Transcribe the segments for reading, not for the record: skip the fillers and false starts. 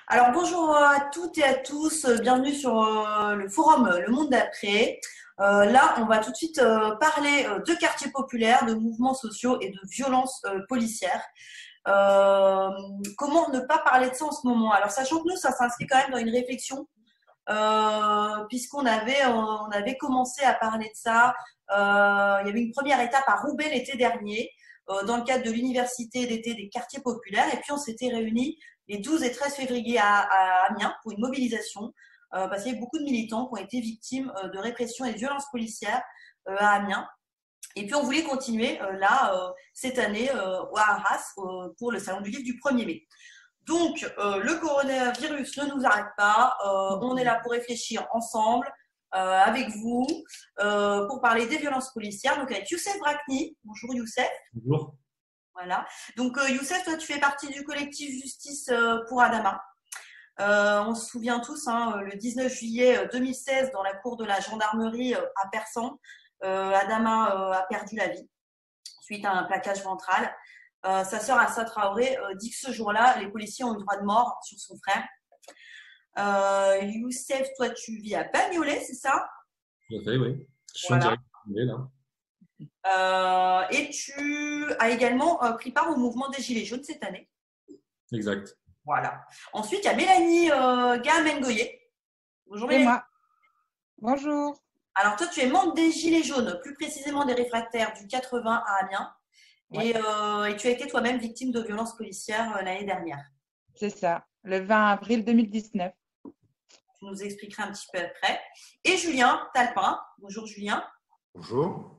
Alors bonjour à toutes et à tous, bienvenue sur le forum Le Monde d'après. Là, on va tout de suite parler de quartiers populaires, de mouvements sociaux et de violences policières. Comment ne pas parler de ça en ce moment? Alors sachant que nous, ça s'inscrit quand même dans une réflexion, puisqu'on avait commencé à parler de ça. Il y avait une première étape à Roubaix l'été dernier, dans le cadre de l'université d'été des quartiers populaires, et puis on s'était réunis les 12 et 13 février à Amiens pour une mobilisation, parce qu'il y a beaucoup de militants qui ont été victimes de répression et de violences policières à Amiens. Et puis on voulait continuer cette année à Arras pour le salon du livre du 1er mai. Donc le coronavirus ne nous arrête pas, on est là pour réfléchir ensemble avec vous pour parler des violences policières. Donc avec Youssef Brakni. Bonjour Youssef. Bonjour. Voilà. Donc Youssef, toi tu fais partie du collectif Justice pour Adama. On se souvient tous, le 19 juillet 2016, dans la cour de la gendarmerie à Persan, Adama a perdu la vie suite à un plaquage ventral. Sa sœur Assa Traoré dit que ce jour-là, les policiers ont eu droit de mort sur son frère. Youssef, toi tu vis à Bagnolet, c'est ça? Tout à fait, oui. Je suis en Voilà. direct là. Et tu as également pris part au mouvement des Gilets jaunes cette année. Exact. Voilà. Ensuite, il y a Mélanie Gamengoye. Bonjour C'est Mélanie. moi. Bonjour. Alors toi, tu es membre des Gilets jaunes, plus précisément des réfractaires du 80 à Amiens. Ouais. Et tu as été toi-même victime de violences policières l'année dernière. C'est ça, le 20 avril 2019. Tu nous expliqueras un petit peu après. Et Julien Talpin. Bonjour Julien. Bonjour.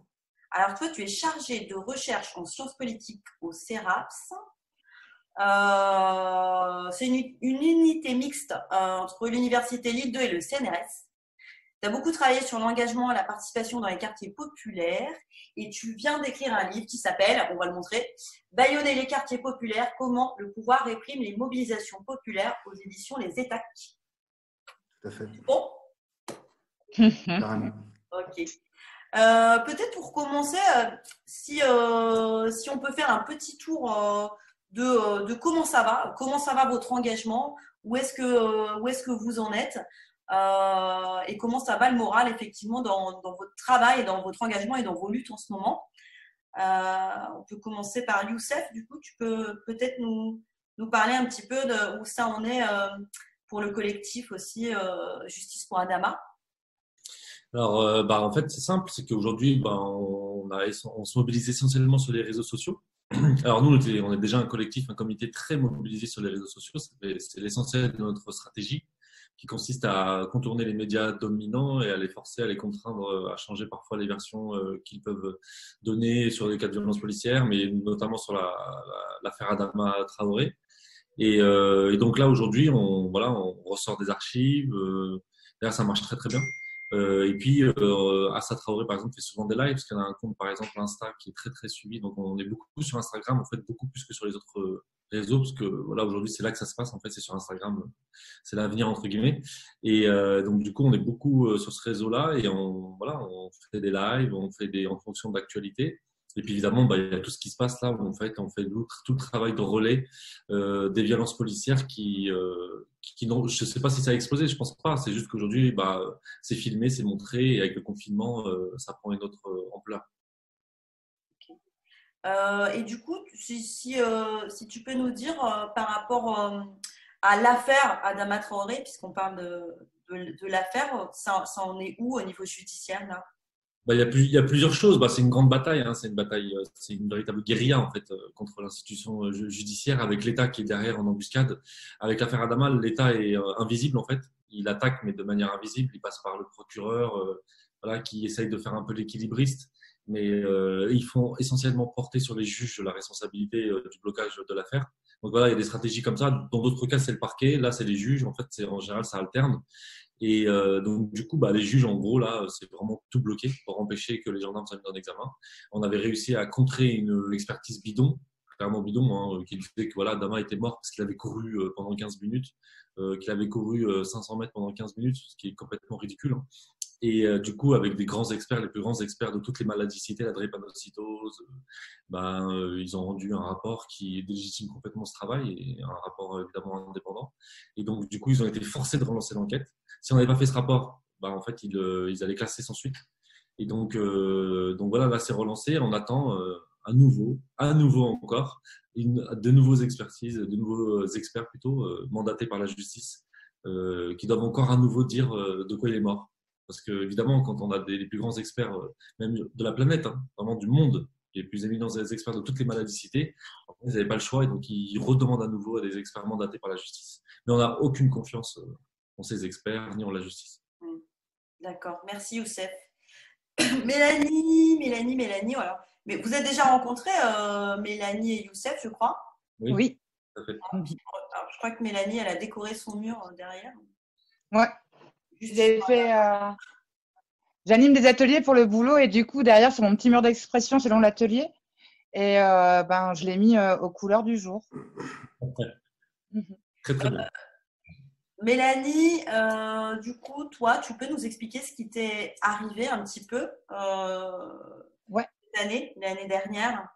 Alors toi, tu es chargé de recherche en sciences politiques au CERAPS. C'est une unité mixte entre l'Université Lille 2 et le CNRS. Tu as beaucoup travaillé sur l'engagement et la participation dans les quartiers populaires et tu viens d'écrire un livre qui s'appelle, on va le montrer, Bâillonner les quartiers populaires, comment le pouvoir réprime les mobilisations populaires aux éditions Les Étacs. Tout à fait. Bon, Carrément. ok. Peut-être pour commencer, si on peut faire un petit tour de comment ça va votre engagement, où est-ce que vous en êtes, et comment ça va le moral effectivement dans votre travail et dans votre engagement et dans vos luttes en ce moment. On peut commencer par Youssef. Du coup, tu peux peut-être nous parler un petit peu de où ça en est pour le collectif aussi Justice pour Adama. Alors, en fait, c'est simple, c'est qu'aujourd'hui, on se mobilise essentiellement sur les réseaux sociaux. Alors nous, on est déjà un collectif, un comité très mobilisé sur les réseaux sociaux. C'est l'essentiel de notre stratégie, qui consiste à contourner les médias dominants et à les forcer, à les contraindre à changer parfois les versions qu'ils peuvent donner sur les cas de violences policières, mais notamment sur l'affaire Adama Traoré. Et donc là, aujourd'hui, on ressort des archives. D'ailleurs, ça marche très très bien. Et puis, Assa Traoré, par exemple, fait souvent des lives, parce qu'il y a un compte, par exemple, Insta, qui est très très suivi. Donc, on est beaucoup sur Instagram, en fait, beaucoup plus que sur les autres réseaux, parce que voilà, aujourd'hui, c'est là que ça se passe. En fait, c'est sur Instagram, c'est l'avenir entre guillemets. Et donc, du coup, on est beaucoup sur ce réseau-là, et on fait des lives, en fonction de l'actualité. Et puis évidemment, il y a tout ce qui se passe là où en fait, on fait tout le travail de relais des violences policières qui n'ont, je sais pas si ça a explosé, je pense pas. C'est juste qu'aujourd'hui, c'est filmé, c'est montré, et avec le confinement, ça prend une autre ampleur. Et du coup, si tu peux nous dire par rapport à l'affaire Adama Traoré, puisqu'on parle de l'affaire, ça en est où au niveau judiciaire là? Il y a plusieurs choses. C'est une grande bataille, hein. C'est une bataille, c'est une véritable guérilla en fait contre l'institution judiciaire, avec l'État qui est derrière en embuscade. Avec l'affaire Adama, l'État est invisible en fait. Il attaque mais de manière invisible. Il passe par le procureur, qui essaye de faire un peu l'équilibriste. Mais ils font essentiellement porter sur les juges la responsabilité du blocage de l'affaire. Donc voilà, il y a des stratégies comme ça. Dans d'autres cas, c'est le parquet. Là, c'est les juges. En fait, en général, ça alterne. Et donc, du coup, les juges, en gros, là, c'est vraiment tout bloqué pour empêcher que les gendarmes soient mis en examen. On avait réussi à contrer une expertise bidon, clairement bidon, qui disait que voilà, Dama était mort parce qu'il avait couru pendant 15 minutes, qu'il avait couru 500 mètres pendant 15 minutes, ce qui est complètement ridicule. Et du coup, avec des grands experts, les plus grands experts de toutes les maladies citées, la drépanocytose, ils ont rendu un rapport qui délégitime complètement ce travail, et un rapport évidemment indépendant. Et donc, du coup, ils ont été forcés de relancer l'enquête. Si on n'avait pas fait ce rapport, en fait, ils allaient classer sans suite. Et donc voilà, là, c'est relancé. On attend à nouveau encore, de nouveaux expertises, de nouveaux experts plutôt, mandatés par la justice, qui doivent encore à nouveau dire de quoi il est mort. Parce que, évidemment, quand on a les plus grands experts, même de la planète, hein, vraiment du monde, les plus éminents experts de toutes les maladies citées, ils n'avaient pas le choix, et donc ils redemandent à nouveau à des experts mandatés par la justice. Mais on n'a aucune confiance en ces experts, ni en la justice. D'accord, merci Youssef. Mélanie, voilà. Mais vous avez déjà rencontré Mélanie et Youssef, je crois. Oui. Tout à fait. Alors, je crois que Mélanie, elle a décoré son mur derrière. Ouais. J'anime des ateliers pour le boulot, et du coup, derrière, sur mon petit mur d'expression selon l'atelier. Et je l'ai mis aux couleurs du jour. Très, très bien. Mélanie, du coup, toi, tu peux nous expliquer ce qui t'est arrivé un petit peu l'année dernière?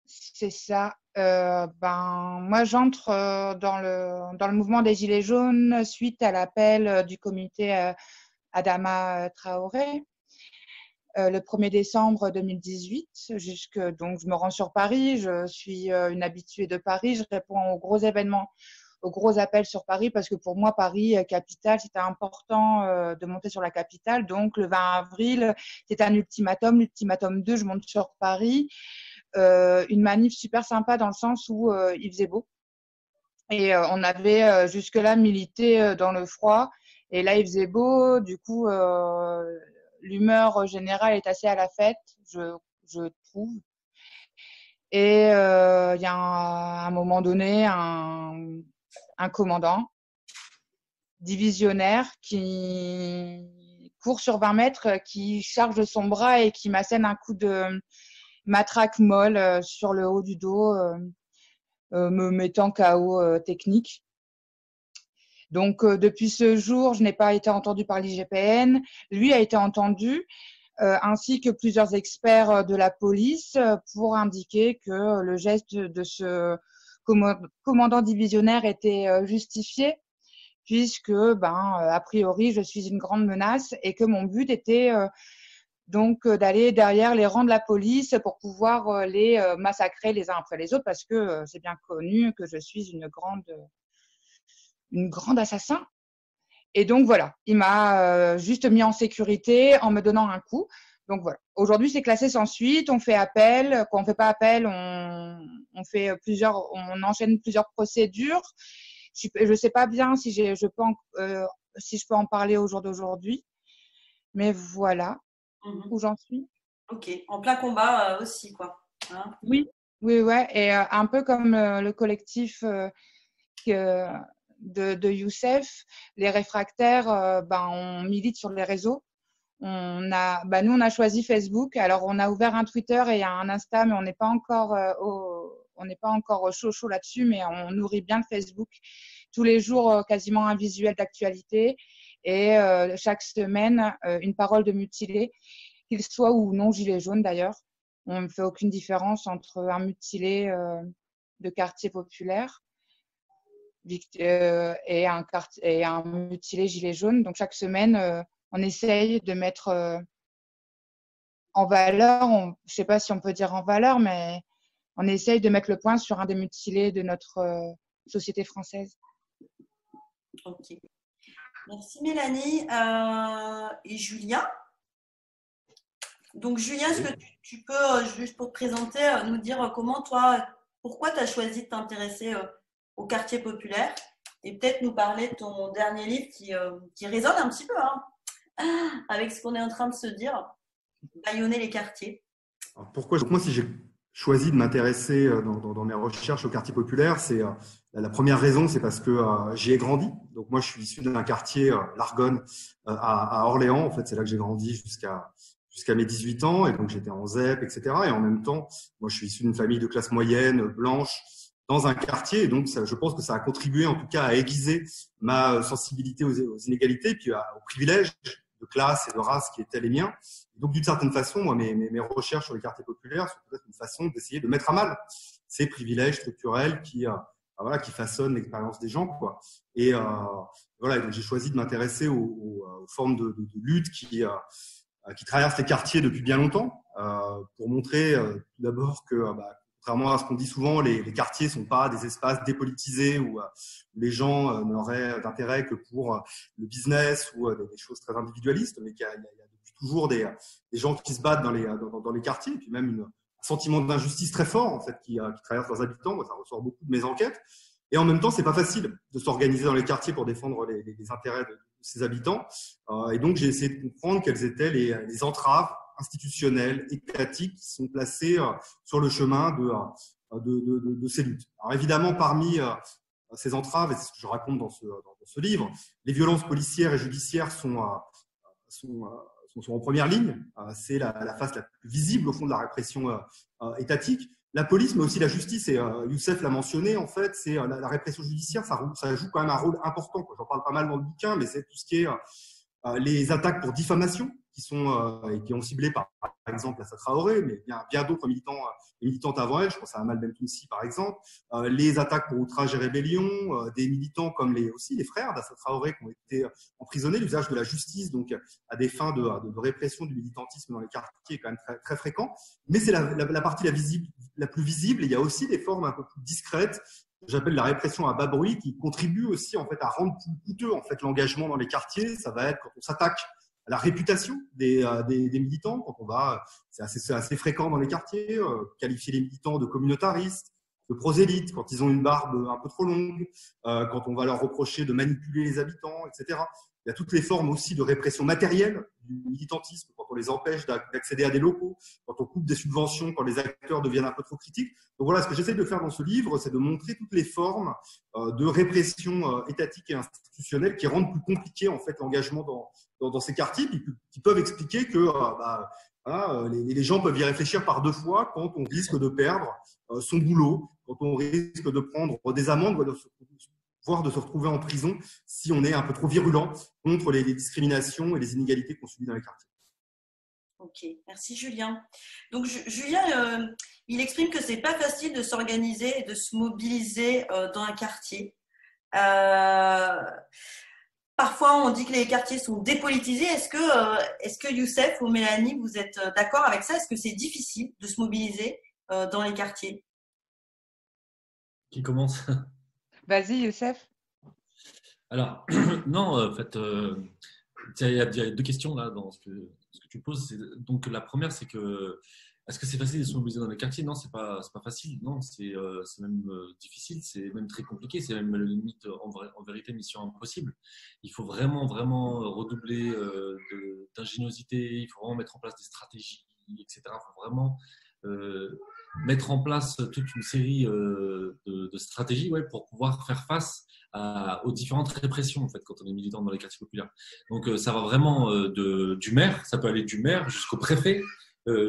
C'est ça. Moi, j'entre dans le mouvement des Gilets jaunes suite à l'appel du comité Adama Traoré. Le 1er décembre 2018, donc je me rends sur Paris, je suis une habituée de Paris, je réponds aux gros événements, aux gros appels sur Paris, parce que pour moi, Paris, capitale, c'était important de monter sur la capitale. Donc, le 20 avril, c'était un ultimatum. L'ultimatum 2, je monte sur Paris. Une manif super sympa dans le sens où il faisait beau. Et on avait jusque-là milité dans le froid. Et là, il faisait beau. Du coup, l'humeur générale est assez à la fête, je trouve. Et il y a à un moment donné un commandant divisionnaire qui court sur 20 mètres, qui charge son bras et qui m'assène un coup de matraque molle sur le haut du dos, me mettant KO technique. Donc, depuis ce jour, je n'ai pas été entendue par l'IGPN. Lui a été entendu, ainsi que plusieurs experts de la police, pour indiquer que le geste de ce commandant divisionnaire était justifié, puisque, a priori, je suis une grande menace, et que mon but était donc d'aller derrière les rangs de la police pour pouvoir les massacrer les uns après les autres, parce que c'est bien connu que je suis une grande assassin. Et donc voilà, il m'a juste mis en sécurité en me donnant un coup. Donc voilà, aujourd'hui c'est classé sans suite, on fait appel. Quand on fait pas appel, on enchaîne plusieurs procédures. Je sais pas bien si je peux en parler au jour d'aujourd'hui, mais voilà où j'en suis. Ok, en plein combat aussi, quoi. Hein? Oui, ouais, et un peu comme le collectif de Youssef, les réfractaires, on milite sur les réseaux. Nous, on a choisi Facebook. Alors, on a ouvert un Twitter et un Insta, mais on n'est pas encore chaud là-dessus, mais on nourrit bien le Facebook. Tous les jours, quasiment un visuel d'actualité, et chaque semaine, une parole de mutilé, qu'il soit ou non gilet jaune d'ailleurs. On ne fait aucune différence entre un mutilé de quartier populaire et un mutilé gilet jaune. Donc, chaque semaine, on essaye de mettre en valeur, je ne sais pas si on peut dire en valeur, mais on essaye de mettre le point sur un des mutilés de notre société française. Ok. Merci Mélanie. Et Julien? Donc Julien, est-ce que tu peux, juste pour te présenter, nous dire pourquoi tu as choisi de t'intéresser au quartier populaire, et peut-être nous parler de ton dernier livre qui résonne un petit peu avec ce qu'on est en train de se dire, bâillonner les quartiers. Alors moi, si j'ai choisi de m'intéresser dans mes recherches au quartier populaire, c'est la première raison, c'est parce que j'y ai grandi. Donc moi, je suis issu d'un quartier, l'Argonne, à Orléans. En fait, c'est là que j'ai grandi jusqu'à mes 18 ans, et donc j'étais en ZEP, etc. Et en même temps, moi, je suis issu d'une famille de classe moyenne, blanche, dans un quartier, et donc je pense que ça a contribué en tout cas à aiguiser ma sensibilité aux inégalités, puis au privilège de classe et de race qui étaient les miens. Et donc, d'une certaine façon, moi, mes recherches sur les quartiers populaires sont peut-être une façon d'essayer de mettre à mal ces privilèges structurels voilà, qui façonnent l'expérience des gens, quoi. Et voilà, donc j'ai choisi de m'intéresser aux formes de lutte qui traversent les quartiers depuis bien longtemps, pour montrer tout d'abord que contrairement à ce qu'on dit souvent, les quartiers sont pas des espaces dépolitisés où les gens n'auraient d'intérêt que pour le business ou des choses très individualistes, mais qu'il y a depuis toujours des gens qui se battent dans les quartiers, et puis même un sentiment d'injustice très fort en fait qui traverse leurs habitants. Moi, ça ressort beaucoup de mes enquêtes. Et en même temps, c'est pas facile de s'organiser dans les quartiers pour défendre les intérêts de ses habitants. Et donc, j'ai essayé de comprendre quelles étaient les entraves institutionnelles, étatiques qui sont placées sur le chemin de ces luttes. Alors évidemment, parmi ces entraves, et c'est ce que je raconte dans ce livre, les violences policières et judiciaires sont en première ligne. C'est la face la plus visible au fond de la répression étatique. La police, mais aussi la justice, et Youssef l'a mentionné, en fait, c'est la répression judiciaire, ça joue quand même un rôle important. J'en parle pas mal dans le bouquin, mais c'est tout ce qui est les attaques pour diffamation qui ont ciblé par exemple Assa Traoré, mais bien d'autres militants et militantes avant elle, je pense à Amal Bentounsi par exemple, les attaques pour outrage et rébellion, des militants comme aussi les frères d'Assa Traoré qui ont été emprisonnés, l'usage de la justice donc à des fins de répression du militantisme dans les quartiers est quand même très, très fréquent, mais c'est la partie la plus visible, et il y a aussi des formes un peu plus discrètes, j'appelle la répression à bas bruit, qui contribue aussi en fait à rendre plus coûteux en fait l'engagement dans les quartiers. Ça va être quand on s'attaque à la réputation des militants, quand c'est assez fréquent dans les quartiers, qualifier les militants de communautaristes, de prosélytes, quand ils ont une barbe un peu trop longue, quand on va leur reprocher de manipuler les habitants, etc. Il y a toutes les formes aussi de répression matérielle du militantisme, quand on les empêche d'accéder à des locaux, quand on coupe des subventions, quand les acteurs deviennent un peu trop critiques. Donc voilà, ce que j'essaie de faire dans ce livre, c'est de montrer toutes les formes de répression étatique et institutionnelle qui rendent plus compliqué en fait l'engagement dans ces quartiers, qui peuvent expliquer que les gens peuvent y réfléchir par deux fois quand on risque de perdre son boulot, quand on risque de prendre des amendes, voire de se retrouver en prison si on est un peu trop virulent contre les discriminations et les inégalités qu'on subit dans les quartiers. Ok, merci Julien. Donc Julien, il exprime que c'est pas facile de s'organiser et de se mobiliser dans un quartier. Parfois, on dit que les quartiers sont dépolitisés. Est-ce que Youssef ou Mélanie, vous êtes d'accord avec ça? Est-ce que c'est difficile de se mobiliser dans les quartiers? Qui commence? Vas-y, Youssef. Alors, non, en fait, il y a deux questions là dans ce que tu poses. Donc, la première, c'est que est-ce que c'est facile de se mobiliser dans les quartiers? Non, c'est pas facile. Non, c'est même difficile, c'est même très compliqué, c'est même limite en vérité mission impossible. Il faut vraiment redoubler d'ingéniosité, il faut vraiment mettre en place des stratégies, etc. Il faut vraiment mettre en place toute une série de stratégies pour pouvoir faire face aux différentes répressions en fait quand on est militant dans les quartiers populaires. Donc ça va vraiment du maire, ça peut aller du maire jusqu'au préfet,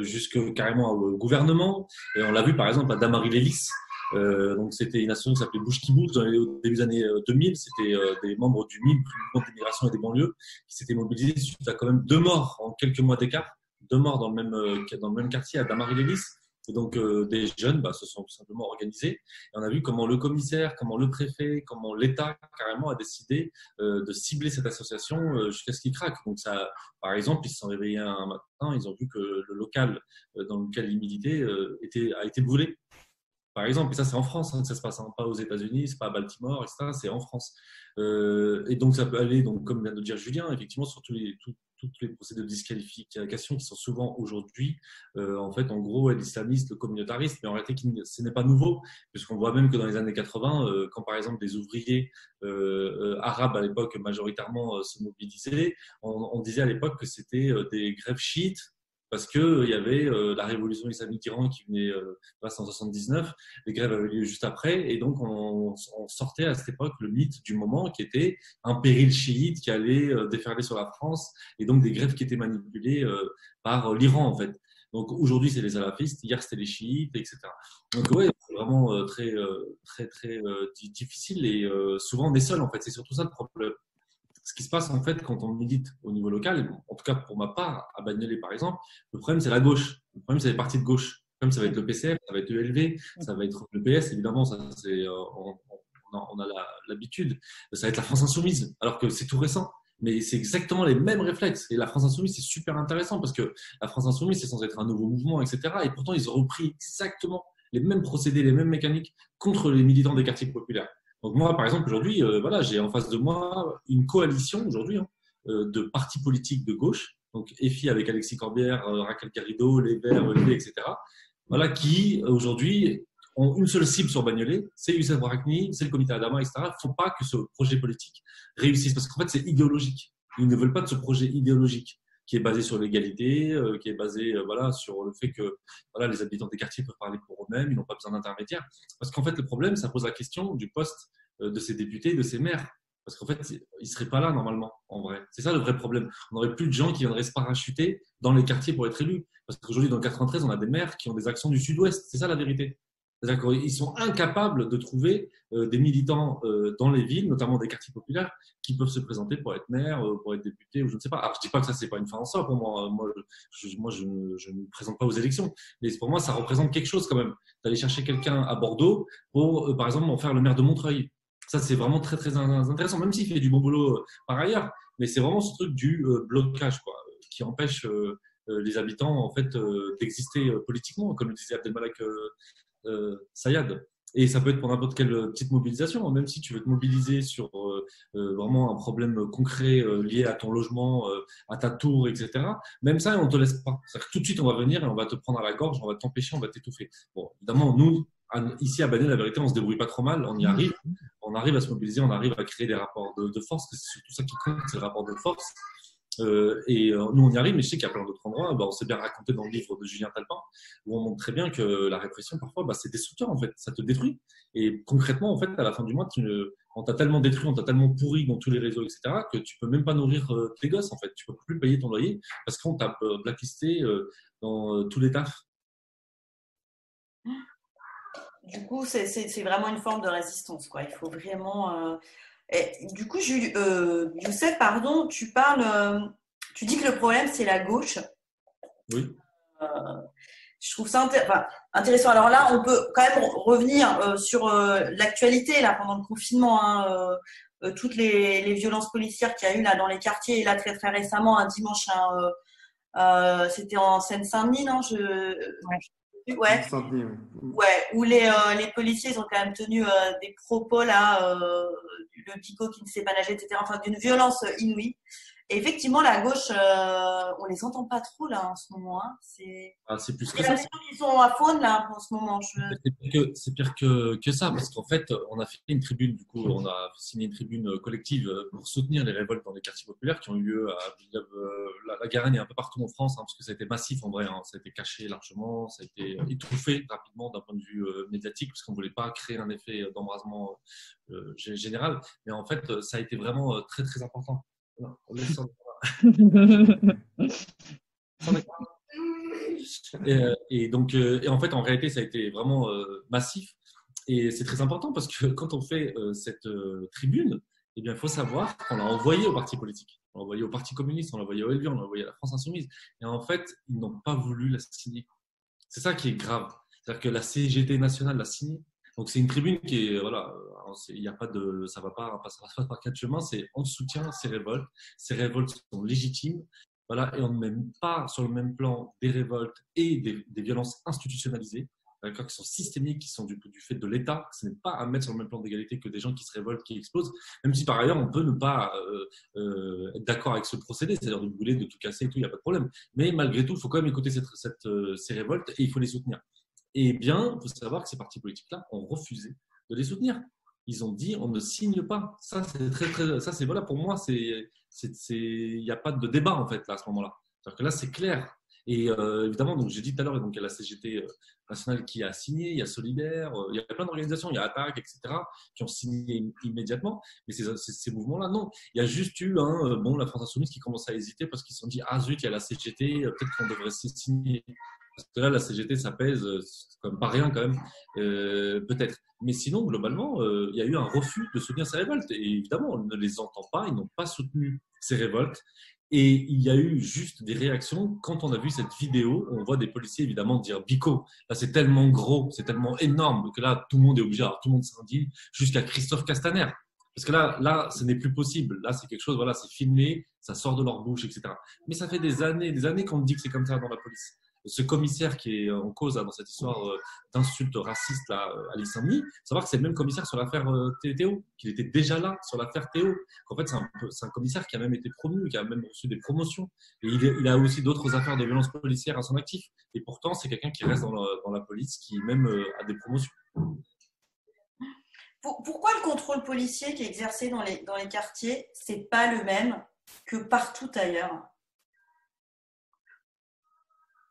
jusqu'au carrément au gouvernement. Et on l'a vu par exemple à Damary Lélis. Donc c'était une association qui s'appelait Bouche qui bouge au début des années 2000. C'était des membres du MIM, Mouvement d'immigration et des banlieues, qui s'étaient mobilisés suite à quand même 2 morts en quelques mois d'écart, 2 morts dans le même quartier à Damary Lélis. Et donc des jeunes se sont tout simplement organisés. Et on a vu comment le commissaire, comment le préfet, comment l'État carrément a décidé de cibler cette association jusqu'à ce qu'il craque. Donc ça, par exemple, ils se sont réveillés un matin, ils ont vu que le local dans lequel ils militaient a été brûlé. Par exemple, et ça c'est en France, que ça se passe, pas aux États-Unis, c'est pas à Baltimore, etc. C'est en France. Et donc ça peut aller, donc comme vient de dire Julien, effectivement sur toutes les procédures de disqualification qui sont souvent aujourd'hui, en fait, en gros, l'islamiste, le communautariste, mais en réalité, ce n'est pas nouveau, puisqu'on voit même que dans les années 80, quand par exemple des ouvriers arabes à l'époque majoritairement se mobilisaient, on disait à l'époque que c'était des grèves chiites, parce qu'il y avait la révolution islamique d'Iran qui venait en 79, les grèves avaient lieu juste après, et donc on sortait à cette époque le mythe du moment qui était un péril chiite qui allait déferler sur la France, et donc des grèves qui étaient manipulées par l'Iran en fait. Donc aujourd'hui c'est les salafistes, hier c'était les chiites, etc. Donc ouais, c'est vraiment très difficile, et souvent on est seul en fait, c'est surtout ça le problème. ce qui se passe en fait quand on milite au niveau local, et en tout cas pour ma part, à Bagnolet par exemple, le problème c'est la gauche. Le problème c'est les partis de gauche. Le problème ça va être le PCF, ça va être le LV, ça va être le PS, évidemment, ça c'est on a l'habitude. Ça va être la France Insoumise, alors que c'est tout récent. Mais c'est exactement les mêmes réflexes. Et la France Insoumise, c'est super intéressant parce que la France Insoumise, c'est censé être un nouveau mouvement, etc. Et pourtant, ils ont repris exactement les mêmes procédés, les mêmes mécaniques contre les militants des quartiers populaires. Donc moi, par exemple, aujourd'hui, voilà, j'ai en face de moi une coalition aujourd'hui de partis politiques de gauche, donc EFI avec Alexis Corbière, Raquel Garrido, Les Verts, LV, etc. Voilà, qui aujourd'hui ont une seule cible sur Bagnolet, c'est Youssef Brakni, c'est le comité Adama, etc. Il ne faut pas que ce projet politique réussisse parce qu'en fait, c'est idéologique. Ils ne veulent pas de ce projet idéologique qui est basé sur l'égalité, qui est basé voilà, sur le fait que voilà, les habitants des quartiers peuvent parler pour eux-mêmes, ils n'ont pas besoin d'intermédiaires. Parce qu'en fait, le problème, ça pose la question du poste de ces députés, de ces maires. Parce qu'en fait, ils ne seraient pas là normalement, en vrai. C'est ça le vrai problème. On n'aurait plus de gens qui viendraient se parachuter dans les quartiers pour être élus. Parce qu'aujourd'hui, dans le 93, on a des maires qui ont des accents du sud-ouest. C'est ça la vérité. C'est-à-dire qu'ils sont incapables de trouver des militants dans les villes, notamment des quartiers populaires, qui peuvent se présenter pour être maire, pour être député, ou je ne sais pas. Alors, je ne dis pas que ça, c'est pas une fin en soi pour moi. Moi, je ne me présente pas aux élections. Mais pour moi, ça représente quelque chose quand même, d'aller chercher quelqu'un à Bordeaux pour, par exemple, en faire le maire de Montreuil. Ça, c'est vraiment très, très intéressant, même s'il fait du bon boulot par ailleurs. Mais c'est vraiment ce truc du blocage, quoi, qui empêche les habitants, en fait, d'exister politiquement, comme le disait Abdelmalek Sayad. Et ça peut être pour n'importe quelle petite mobilisation, même si tu veux te mobiliser sur vraiment un problème concret lié à ton logement, à ta tour, etc. Même ça, on ne te laisse pas. C'est-à-dire que tout de suite, on va venir et on va te prendre à la gorge, on va t'empêcher, on va t'étouffer. Bon, évidemment, nous, ici à Bagnolet, la vérité, on se débrouille pas trop mal, on y arrive. On arrive à se mobiliser, on arrive à créer des rapports de force, c'est surtout ça qui compte, c'est le rapport de force. Nous, on y arrive, mais je sais qu'il y a plein d'autres endroits. On s'est bien raconté dans le livre de Julien Talpin, où on montre très bien que la répression, parfois, c'est destructeur, en fait. Ça te détruit. Et concrètement, en fait, à la fin du mois, on t'a tellement détruit, on t'a tellement pourri dans tous les réseaux, etc., que tu peux même pas nourrir tes gosses, en fait. Tu peux plus payer ton loyer parce qu'on t'a blacklisté dans tous les tafs. Du coup, c'est vraiment une forme de résistance, quoi. Il faut vraiment… Et, du coup, Youssef, pardon, tu dis que le problème, c'est la gauche. Oui. Je trouve ça intéressant. Alors là, on peut quand même revenir sur l'actualité là pendant le confinement, hein, toutes les violences policières qu'il y a eu là dans les quartiers. Et là, très très récemment, un dimanche, c'était en Seine-Saint-Denis, non Ouais. Ouais, où les policiers ils ont quand même tenu des propos là, le Pico qui ne sait pas nager, etc. Enfin, d'une violence inouïe. Et effectivement, la gauche, on les entend pas trop là en ce moment. Hein. C'est plus que ça. Ils sont à faune là en ce moment. C'est pire que ça, parce qu'en fait, on a fait une tribune, du coup, on a signé une tribune collective pour soutenir les révoltes dans les quartiers populaires qui ont eu lieu à la Garenne et un peu partout en France, hein, parce que ça a été massif en vrai, hein, ça a été caché largement, ça a été étouffé rapidement d'un point de vue médiatique, parce qu'on ne voulait pas créer un effet d'embrasement général, mais en fait, ça a été vraiment très très important. Non, on laisse ça. Et donc, en fait, en réalité, ça a été vraiment massif. Et c'est très important parce que quand on fait cette tribune, eh bien, il faut savoir qu'on l'a envoyé aux partis politiques. On l'a envoyé au Parti communiste, on l'a envoyé au LV, on l'a envoyé à la France Insoumise. Et en fait, ils n'ont pas voulu la signer. C'est ça qui est grave. C'est-à-dire que la CGT nationale l'a signée. Donc, c'est une tribune qui est, voilà, il y a pas de, ça va pas par quatre chemins, c'est on soutient ces révoltes. Ces révoltes sont légitimes. Voilà, et on ne met pas sur le même plan des révoltes et des violences institutionnalisées, qui sont systémiques, qui sont du fait de l'État. Ce n'est pas à mettre sur le même plan d'égalité que des gens qui se révoltent, qui explosent, même si par ailleurs on peut ne pas être d'accord avec ce procédé, c'est-à-dire de brûler, de tout casser et tout, il n'y a pas de problème. Mais malgré tout, il faut quand même écouter ces révoltes et il faut les soutenir. Et bien, il faut savoir que ces partis politiques-là ont refusé de les soutenir. Ils ont dit on ne signe pas. Ça, c'est ça, c'est voilà, pour moi, il n'y a pas de débat en fait là, à ce moment-là. C'est-à-dire que là, c'est clair. Et évidemment, donc j'ai dit tout à l'heure, donc il y a la CGT nationale qui a signé, il y a Solidaire, il y a plein d'organisations, il y a Attaque, etc., qui ont signé immédiatement. Mais ces mouvements-là, non. Il y a juste eu la France Insoumise qui commence à hésiter parce qu'ils se sont dit ah zut, il y a la CGT, peut-être qu'on devrait signer. Parce que là, la CGT, ça pèse, c'est comme pas rien quand même, peut-être. Mais sinon, globalement, il y a eu un refus de soutenir ces révoltes. Et évidemment, on ne les entend pas, ils n'ont pas soutenu ces révoltes. Et il y a eu juste des réactions quand on a vu cette vidéo. On voit des policiers évidemment dire Bico, là c'est tellement gros, c'est tellement énorme que là tout le monde est obligé, alors tout le monde s'indigne, jusqu'à Christophe Castaner. Parce que là, ce n'est plus possible. Là, c'est quelque chose, voilà, c'est filmé, ça sort de leur bouche, etc. Mais ça fait des années qu'on me dit que c'est comme ça dans la police. Ce commissaire qui est en cause là, dans cette histoire d'insulte raciste là, à l'Islande, savoir que c'est le même commissaire sur l'affaire Théo, qu'il était déjà là sur l'affaire Théo. Qu'en fait, c'est un commissaire qui a même été promu, qui a même reçu des promotions. Et il a aussi d'autres affaires de violence policière à son actif. Et pourtant, c'est quelqu'un qui reste dans la police, qui même a des promotions. Pourquoi le contrôle policier qui est exercé dans les quartiers, c'est pas le même que partout ailleurs?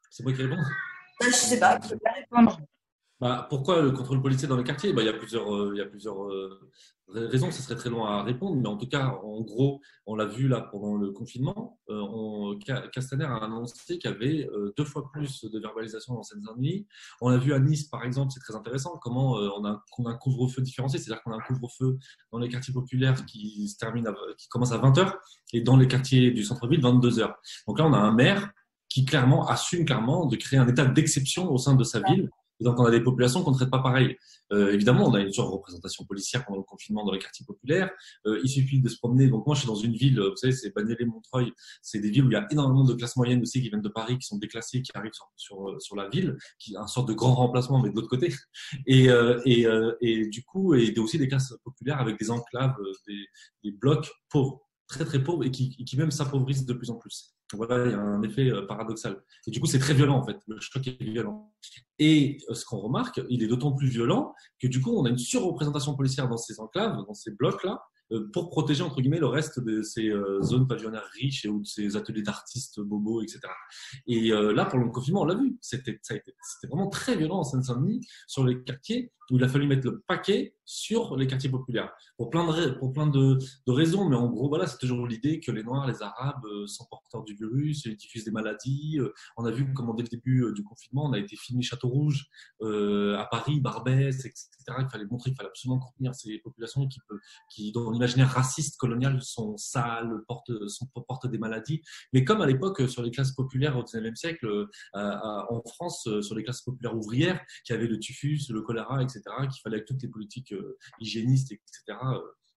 C'est moi qui réponds. Je sais pas, je peux pas répondre. Pourquoi le contrôle policier dans les quartiers? Il y a plusieurs raisons, ce serait très long à répondre, mais en tout cas, en gros, on l'a vu là pendant le confinement, Castaner a annoncé qu'il y avait 2 fois plus de verbalisation dans Seine-Saint-Denis. On l'a vu à Nice, par exemple, c'est très intéressant, comment on a un couvre-feu différencié, c'est-à-dire qu'on a un couvre-feu dans les quartiers populaires qui commence à 20h et dans les quartiers du centre-ville, 22h. Donc là, on a un maire qui assume clairement de créer un état d'exception au sein de sa ville. Et donc, on a des populations qu'on ne traite pas pareil. Évidemment, on a une surreprésentation policière pendant le confinement dans les quartiers populaires. Il suffit de se promener. Donc, moi, je suis dans une ville, vous savez, c'est Bagnolet, Montreuil. C'est des villes où il y a énormément de classes moyennes aussi qui viennent de Paris, qui sont déclassées, qui arrivent sur la ville, qui a une sorte de grand remplacement, mais de l'autre côté. Et du coup, et aussi des classes populaires avec des enclaves, des blocs pauvres, très, très pauvres et qui même s'appauvrissent de plus en plus. Voilà, il y a un effet paradoxal. Et du coup, c'est très violent, en fait. Le choc est violent. Et ce qu'on remarque, il est d'autant plus violent que du coup, on a une surreprésentation policière dans ces enclaves, dans ces blocs-là, pour protéger, entre guillemets, le reste de ces zones pavillonnaires riches ou de ces ateliers d'artistes bobos, etc. Et là, pour le confinement, on l'a vu. C'était vraiment très violent en Seine-Saint-Denis, sur les quartiers où il a fallu mettre le paquet sur les quartiers populaires. Pour plein de raisons, mais en gros, voilà, c'est toujours l'idée que les Noirs, les Arabes sont porteurs du virus, ils diffusent des maladies. On a vu comment dès le début du confinement, on a été filmé Château Rouge, à Paris, Barbès, etc. Il fallait montrer qu'il fallait absolument contenir ces populations qui dont l'imaginaire raciste colonial sont sales, portent des maladies. Mais comme à l'époque, sur les classes populaires au XIXe siècle, en France, sur les classes populaires ouvrières, qui avaient le typhus, le choléra, etc., qu'il fallait avec toutes les politiques hygiénistes, etc.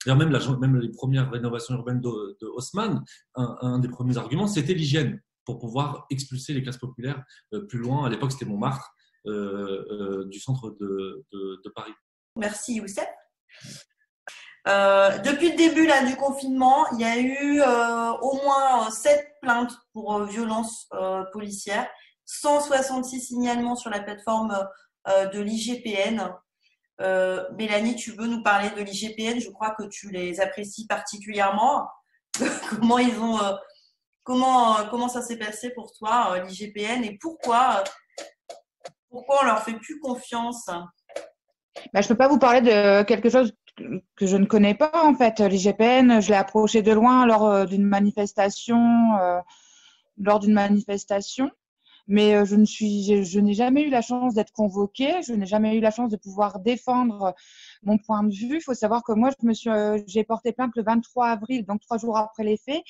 D'ailleurs, même les premières rénovations urbaines de Haussmann, un des premiers arguments, c'était l'hygiène pour pouvoir expulser les classes populaires plus loin. À l'époque, c'était Montmartre, du centre de Paris. Merci Youssef. Depuis le début là, du confinement, il y a eu au moins 7 plaintes pour violences policières, 166 signalements sur la plateforme de l'IGPN. Mélanie, tu veux nous parler de l'IGPN? Je crois que tu les apprécies particulièrement. Comment ça s'est passé pour toi, l'IGPN, et pourquoi on leur fait plus confiance? Je ne peux pas vous parler de quelque chose que je ne connais pas, en fait. L'IGPN, je l'ai approché de loin lors d'une manifestation. Mais je n'ai jamais eu la chance d'être convoquée, je n'ai jamais eu la chance de pouvoir défendre mon point de vue. Il faut savoir que moi, j'ai porté plainte le 23 avril, donc 3 jours après les faits.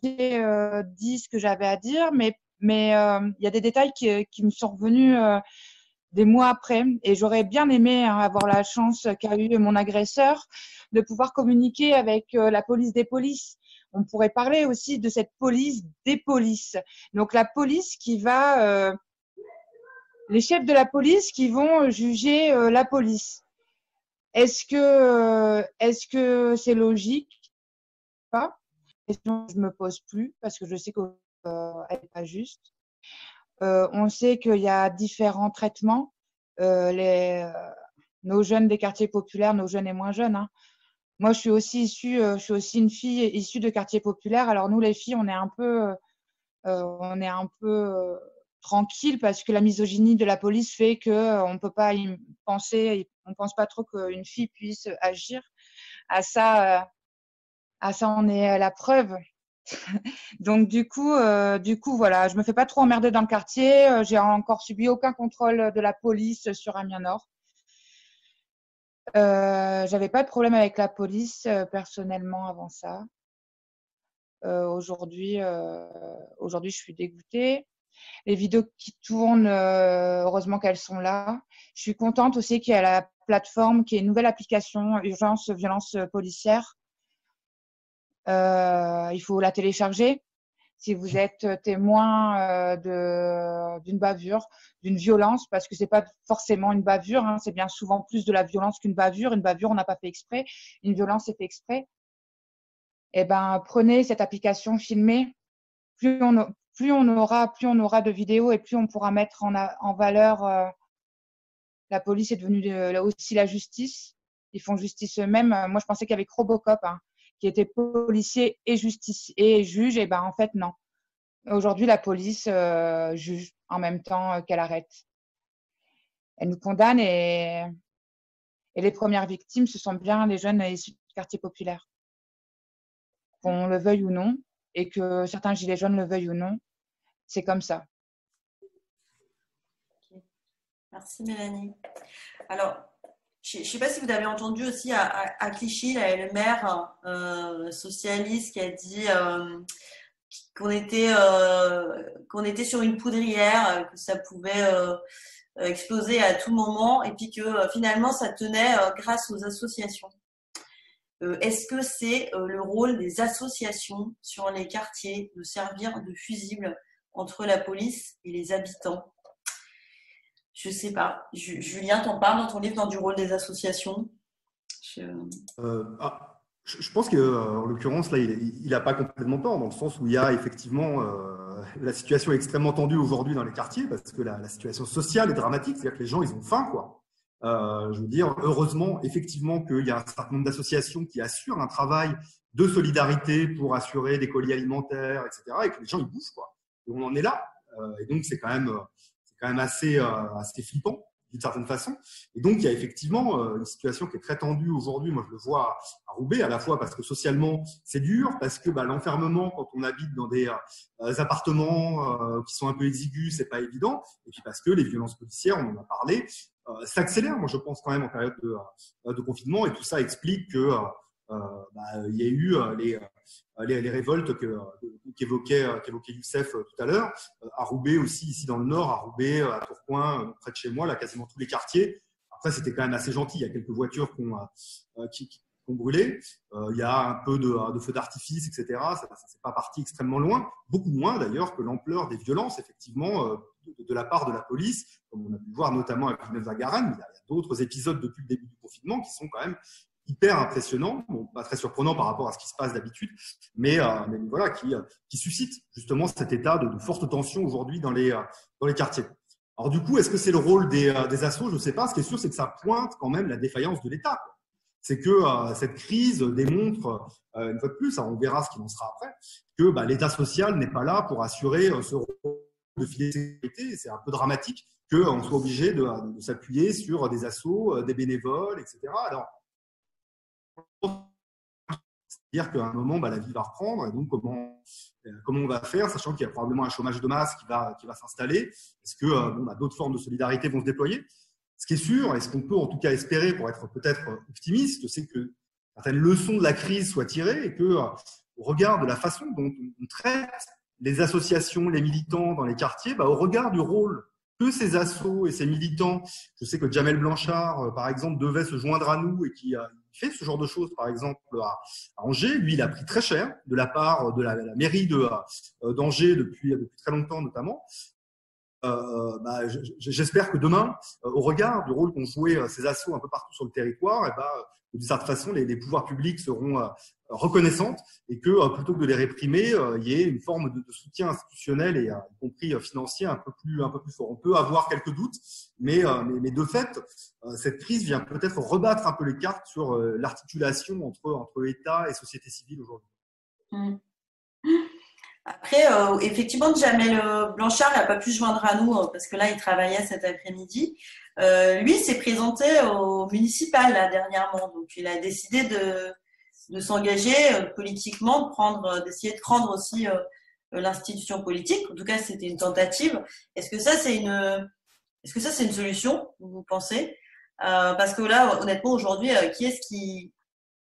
J'ai dit ce que j'avais à dire, mais il y a des détails qui me sont revenus des mois après. Et j'aurais bien aimé avoir la chance qu'a eu mon agresseur de pouvoir communiquer avec la police des polices. On pourrait parler aussi de cette police des polices. Donc la police qui va, les chefs de la police qui vont juger la police. Est-ce que c'est logique? Pas. Question que je me pose plus parce que je sais qu'elle n'est pas juste. On sait qu'il y a différents traitements. Nos jeunes des quartiers populaires, nos jeunes et moins jeunes, hein. Moi, je suis aussi une fille issue de quartiers populaires. Alors nous, les filles, on est un peu tranquille parce que la misogynie de la police fait que on peut pas y penser. On pense pas trop qu'une fille puisse agir. À ça, on est la preuve. Donc du coup, voilà, je me fais pas trop emmerder dans le quartier. J'ai encore subi aucun contrôle de la police sur Amiens Nord. J'avais pas de problème avec la police personnellement avant ça. Aujourd'hui, je suis dégoûtée. Les vidéos qui tournent, heureusement qu'elles sont là. Je suis contente aussi qu'il y ait la plateforme, qu'il y ait une nouvelle application urgence violence policière. Il faut la télécharger. Si vous êtes témoin d'une bavure, d'une violence, parce que c'est pas forcément une bavure, hein, c'est bien souvent plus de la violence qu'une bavure. Une bavure, on n'a pas fait exprès. Une violence, c'est fait exprès. Eh ben, prenez cette application, filmée. Plus on aura de vidéos et plus on pourra mettre en valeur. La police est devenue aussi la justice. Ils font justice eux-mêmes. Moi, je pensais qu'avec Robocop, hein, qui était policier et juge, et ben en fait non. Aujourd'hui, la police juge en même temps qu'elle arrête. Elle nous condamne et les premières victimes, ce sont bien les jeunes issus du quartier populaire. Qu'on le veuille ou non, et que certains gilets jaunes le veuillent ou non, c'est comme ça. Okay. Merci Mélanie. Alors, je ne sais pas si vous avez entendu aussi à Clichy, là, le maire socialiste qui a dit qu'on était sur une poudrière, que ça pouvait exploser à tout moment et puis que finalement ça tenait grâce aux associations. Est-ce que c'est le rôle des associations sur les quartiers de servir de fusible entre la police et les habitants? Je ne sais pas. Julien, t'en parles dans ton livre dans du rôle des associations? Je pense qu'en l'occurrence, là, il n'a pas complètement tort, dans le sens où il y a effectivement la situation est extrêmement tendue aujourd'hui dans les quartiers, parce que la situation sociale est dramatique, c'est-à-dire que les gens, ils ont faim, quoi. Je veux dire, heureusement, effectivement, qu'il y a un certain nombre d'associations qui assurent un travail de solidarité pour assurer des colis alimentaires, etc., et que les gens, ils bouffent, quoi. Et on en est là. Et donc, c'est quand même assez flippant, d'une certaine façon. Et donc, il y a effectivement une situation qui est très tendue aujourd'hui. Moi, je le vois à Roubaix, à la fois parce que socialement, c'est dur, parce que l'enfermement, quand on habite dans des appartements qui sont un peu exigus, c'est pas évident. Et puis parce que les violences policières, on en a parlé, s'accélèrent, moi, je pense, quand même, en période de confinement. Et tout ça explique que il y a eu les révoltes qu'évoquait Youssef tout à l'heure. À Roubaix aussi, ici dans le Nord, à Roubaix, à Tourcoing, près de chez moi, là, quasiment tous les quartiers. Après, c'était quand même assez gentil. Il y a quelques voitures qui ont brûlé. Il y a un peu de feux d'artifice, etc. Ça c'est pas parti extrêmement loin. Beaucoup moins, d'ailleurs, que l'ampleur des violences, effectivement, de la part de la police, comme on a pu le voir notamment à Villeneuve-la-Garenne. Il y a d'autres épisodes depuis le début du confinement qui sont quand même hyper impressionnant, bon, pas très surprenant par rapport à ce qui se passe d'habitude, mais voilà, qui suscite justement cet état de forte tension aujourd'hui dans les quartiers. Alors du coup, est-ce que c'est le rôle des assos? Je ne sais pas. Ce qui est sûr, c'est que ça pointe quand même la défaillance de l'État. C'est que cette crise démontre, une fois de plus, on verra ce qu'il en sera après, que l'État social n'est pas là pour assurer ce rôle de filet de sécurité. C'est un peu dramatique qu'on soit obligé de s'appuyer sur des assos, des bénévoles, etc. Alors, c'est-à-dire qu'à un moment, la vie va reprendre, et donc comment on va faire, sachant qu'il y a probablement un chômage de masse qui va s'installer. Est-ce que d'autres formes de solidarité vont se déployer? Ce qui est sûr, et ce qu'on peut en tout cas espérer pour être peut-être optimiste, c'est que certaines leçons de la crise soient tirées et que, au regard de la façon dont on traite les associations, les militants dans les quartiers, au regard du rôle que ces assos et ces militants, je sais que Jamel Blanchard, par exemple, devait se joindre à nous et qui fait ce genre de choses, par exemple, à Angers. Lui, il a pris très cher de la part de la mairie d'Angers depuis très longtemps, notamment. J'espère que demain, au regard du rôle qu'ont joué ces assos un peu partout sur le territoire, d'une certaine façon, les pouvoirs publics seront reconnaissantes et que plutôt que de les réprimer, il y ait une forme de soutien institutionnel et y compris financier un peu plus fort. On peut avoir quelques doutes, mais de fait, cette crise vient peut-être rebattre un peu les cartes sur l'articulation entre État et société civile aujourd'hui. Après, effectivement, Jamel Blanchard n'a pas pu se joindre à nous parce que là, il travaillait cet après-midi. Lui s'est présenté au municipal là, dernièrement, donc il a décidé de s'engager politiquement, d'essayer de prendre aussi l'institution politique. En tout cas, c'était une tentative. Est-ce que ça, c'est une solution, vous pensez? Parce que là, honnêtement, aujourd'hui,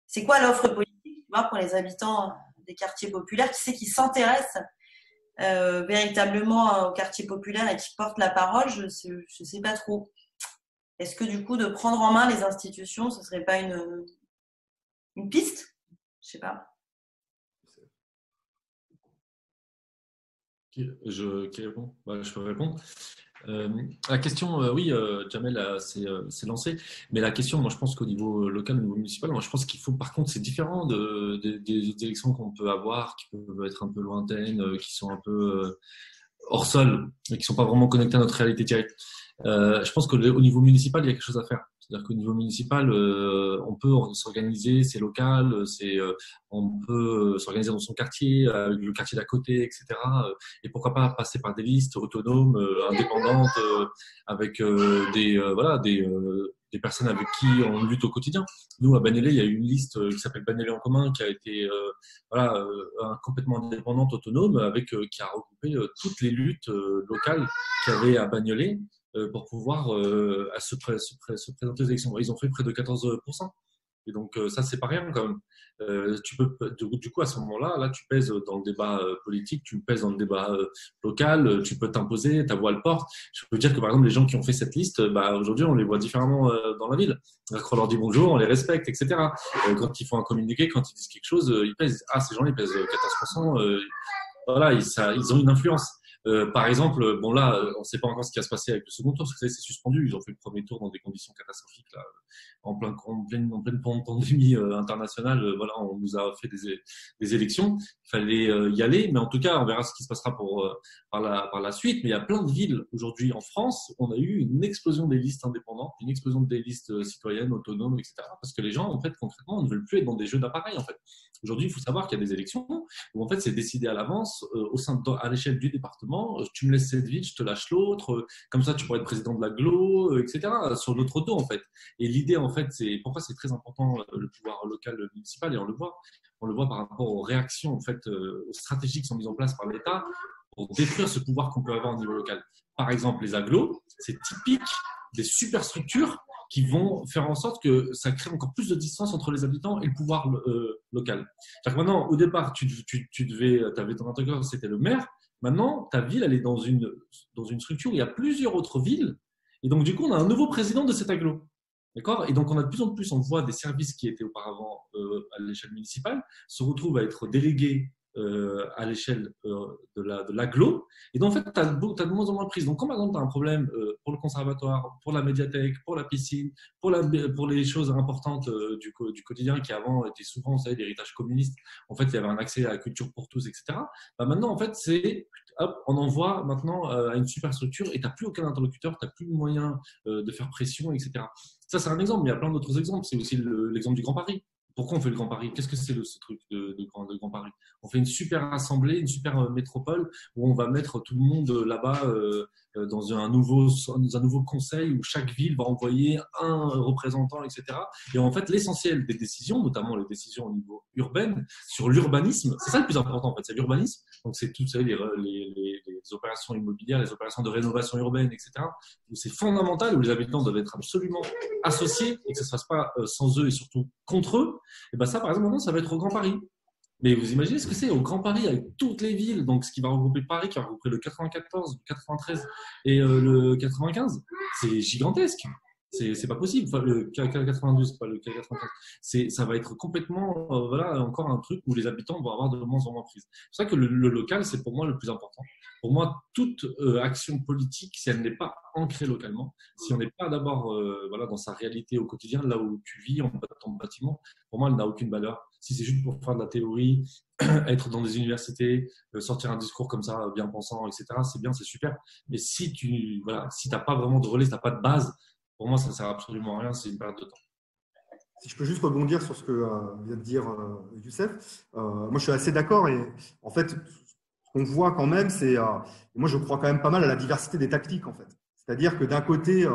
c'est quoi l'offre politique, tu vois, pour les habitants des quartiers populaires? Qui c'est qui s'intéresse véritablement aux quartiers populaires et qui porte la parole? Je sais pas trop. Est-ce que du coup, de prendre en main les institutions, ce serait pas une piste? Je sais pas. Qui répond? Je peux répondre. La question, oui, Jamel s'est lancé, mais la question, moi je pense qu'au niveau local, au niveau municipal, moi je pense qu'il faut, par contre, c'est différent des élections qu'on peut avoir, qui peuvent être un peu lointaines, qui sont un peu hors sol et qui sont pas vraiment connectés à notre réalité directe. Je pense qu'au niveau municipal, il y a quelque chose à faire. C'est-à-dire qu'au niveau municipal, on peut s'organiser, c'est local, on peut s'organiser dans son quartier, avec le quartier d'à côté, etc. Et pourquoi pas passer par des listes autonomes, indépendantes, avec des personnes avec qui on lutte au quotidien. Nous, à Bagnolet, il y a une liste qui s'appelle Bagnolet en commun, qui a été complètement indépendante, autonome, qui a regroupé toutes les luttes locales qu'il y avait à Bagnolet pour pouvoir se présenter aux élections. Ils ont fait près de 14%. Et donc, ça, c'est pas rien quand même. Du coup, à ce moment-là, là, tu pèses dans le débat politique, tu pèses dans le débat local, tu peux t'imposer, ta voix le porte. Je peux dire que, par exemple, les gens qui ont fait cette liste, aujourd'hui, on les voit différemment dans la ville. Quand on leur dit bonjour, on les respecte, etc. Quand ils font un communiqué, quand ils disent quelque chose, ils pèsent. Ah, ces gens-là, ils pèsent 14%. Voilà, ils ont une influence. Par exemple, bon là, on ne sait pas encore ce qui va se passer avec le second tour, parce que c'est suspendu. Ils ont fait le premier tour dans des conditions catastrophiques, là, en pleine pandémie internationale. Voilà, on nous a fait des élections. Il fallait y aller, mais en tout cas, on verra ce qui se passera par la suite. Mais il y a plein de villes aujourd'hui en France. On a eu une explosion des listes indépendantes, une explosion des listes citoyennes, autonomes, etc. Parce que les gens, en fait, concrètement, ne veulent plus être dans des jeux d'appareil, en fait. Aujourd'hui, il faut savoir qu'il y a des élections où en fait c'est décidé à l'avance à l'échelle du département. Tu me laisses cette ville, je te lâche l'autre. Comme ça, tu pourrais être président de l'agglo, etc. Sur notre dos en fait. Et l'idée en fait, c'est pourquoi c'est très important le pouvoir local, municipal, et on le voit par rapport aux réactions en fait, aux stratégies qui sont mises en place par l'État pour détruire ce pouvoir qu'on peut avoir au niveau local. Par exemple, les agglos, c'est typique des superstructures qui vont faire en sorte que ça crée encore plus de distance entre les habitants et le pouvoir local. C'est-à-dire que maintenant, au départ, tu avais ton interlocuteur, c'était le maire. Maintenant, ta ville, elle est dans une structure où il y a plusieurs autres villes. Et donc, du coup, on a un nouveau président de cet agglo. D'accord? Et donc, on a de plus en plus, on voit des services qui étaient auparavant à l'échelle municipale se retrouvent à être délégués à l'échelle de l'agglo. Et donc, en fait, tu as de moins en moins de prise. Donc, quand par exemple, tu as un problème pour le conservatoire, pour la médiathèque, pour la piscine, pour les choses importantes du quotidien qui avant étaient souvent, vous savez, l'héritage communiste, en fait, il y avait un accès à la culture pour tous, etc. Maintenant, en fait, c'est hop, on envoie maintenant à une superstructure et tu n'as plus aucun interlocuteur, tu n'as plus de moyens de faire pression, etc. Ça, c'est un exemple, mais il y a plein d'autres exemples. C'est aussi l'exemple du Grand Paris. Pourquoi on fait le Grand Paris? Qu'est-ce que c'est ce truc de Grand Paris? On fait une super assemblée, une super métropole où on va mettre tout le monde là-bas dans un nouveau conseil où chaque ville va envoyer un représentant, etc. Et en fait, l'essentiel des décisions, notamment les décisions au niveau urbain, sur l'urbanisme, c'est ça le plus important en fait, c'est l'urbanisme. Donc c'est tout, vous savez, les opérations immobilières, les opérations de rénovation urbaine, etc. où c'est fondamental, où les habitants doivent être absolument associés et que ça ne se fasse pas sans eux et surtout contre eux. Et ben ça, par exemple, maintenant, ça va être au Grand Paris. Mais vous imaginez ce que c'est au Grand Paris avec toutes les villes, donc ce qui va regrouper Paris, qui va regrouper le 94, le 93 et le 95, c'est gigantesque. C'est pas possible. Enfin, le 92, pas le 95. Ça va être complètement, voilà, encore un truc où les habitants vont avoir de moins en moins prise. C'est pour ça que le local, c'est pour moi le plus important. Pour moi, toute action politique, si elle n'est pas ancrée localement, si on n'est pas d'abord voilà, dans sa réalité au quotidien, là où tu vis, en ton bâtiment, pour moi, elle n'a aucune valeur. Si c'est juste pour faire de la théorie, être dans des universités, sortir un discours comme ça, bien pensant, etc., c'est bien, c'est super. Mais si t'as pas vraiment de relais, si t'as pas de base, pour moi, ça ne sert absolument à rien, c'est une perte de temps. Si je peux juste rebondir sur ce que vient de dire Youssef, moi je suis assez d'accord et en fait, ce qu'on voit quand même, c'est, moi je crois quand même pas mal à la diversité des tactiques en fait. C'est-à-dire que d'un côté,